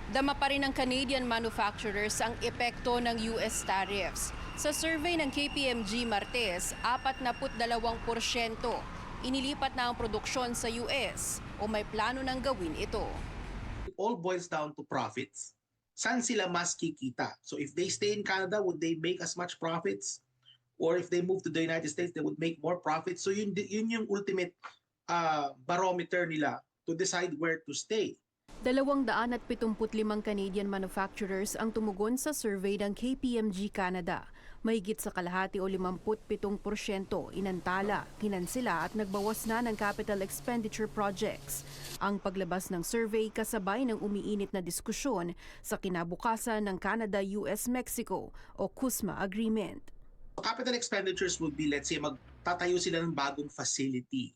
Dama pa rin ng Canadian manufacturers ang epekto ng US tariffs. Sa survey ng KPMG Martes, 42% inilipat na ang produksyon sa US o may plano ng gawin ito. It all boils down to profits. Saan sila mas kikita? So if they stay in Canada, would they make as much profits? Or if they move to the United States, they would make more profits. So yun yung ultimate barometer nila to decide where to stay. 275 Canadian manufacturers ang tumugon sa survey ng KPMG Canada. Mahigit sa kalahati o 57% inantala, kinansela at nagbawas na ng capital expenditure projects. Ang paglabas ng survey kasabay ng umiinit na diskusyon sa kinabukasan ng Canada-US-Mexico o CUSMA Agreement. Capital expenditures would be, let's say, magtatayo sila ng bagong facility.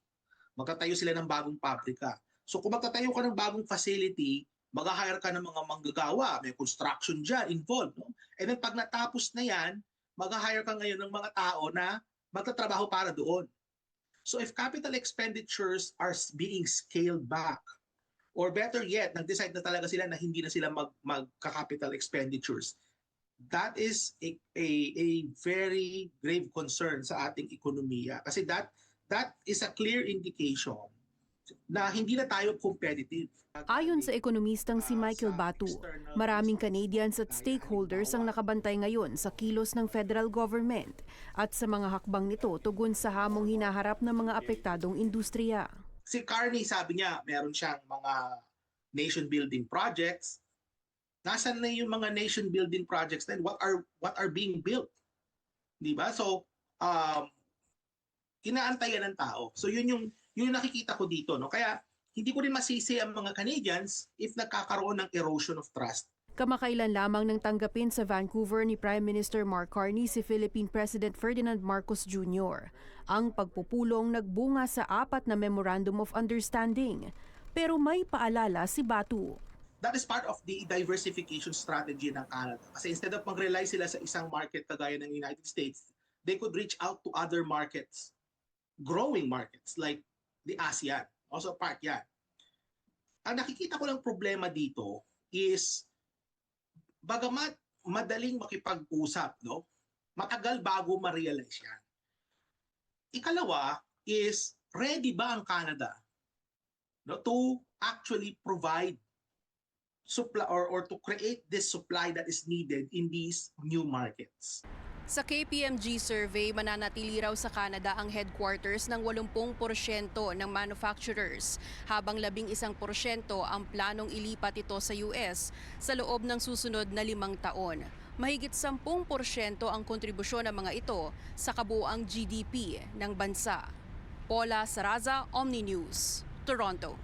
Magtatayo sila ng bagong pabrika. So kung magtatayo ka ng bagong facility, mag-hire ka ng mga manggagawa, may construction dyan involved. No? And then pag natapos na yan, mag-hire ka ngayon ng mga tao na magtatrabaho para doon. So if capital expenditures are being scaled back, or better yet, nag-decide na talaga sila na hindi na sila magka-capital expenditures, that is a very grave concern sa ating ekonomiya. Kasi that is a clear indication na hindi na tayo competitive. Ayon sa ekonomistang si Michael Batu, maraming Canadians at stakeholders ang nakabantay ngayon sa kilos ng federal government at sa mga hakbang nito tugon sa hamong hinaharap ng mga apektadong industriya. Si Carney, sabi niya, meron siyang mga nation-building projects. Nasaan na yung mga nation-building projects then? What are being built? Di ba? So, inaantayan ng tao. So yun yung nakikita ko dito, no? Kaya hindi ko rin masisi ang mga Canadians if nagkakaroon ng erosion of trust. Kamakailan lamang nang tanggapin sa Vancouver ni Prime Minister Mark Carney si Philippine President Ferdinand Marcos Jr. Ang pagpupulong nagbunga sa 4 na Memorandum of Understanding. Pero may paalala si Batu. That is part of the diversification strategy ng Canada. Kasi instead of mag-rely sila sa isang market kagaya ng United States, they could reach out to other markets, growing markets like the ASEAN. Also part yan. Ang nakikita ko lang problema dito is bagamat madaling makipag-usap, no? Matagal bago ma-realize yan. Ikalawa is ready ba ang Canada, no, to actually provide supply or to create this supply that is needed in these new markets. Sa KPMG survey, mananatili raw sa Canada ang headquarters ng 80% ng manufacturers, habang 11% ang planong ilipat ito sa US sa loob ng susunod na 5 taon. Mahigit 10% ang kontribusyon ng mga ito sa kabuuang GDP ng bansa. Paula Saraza, Omni News, Toronto.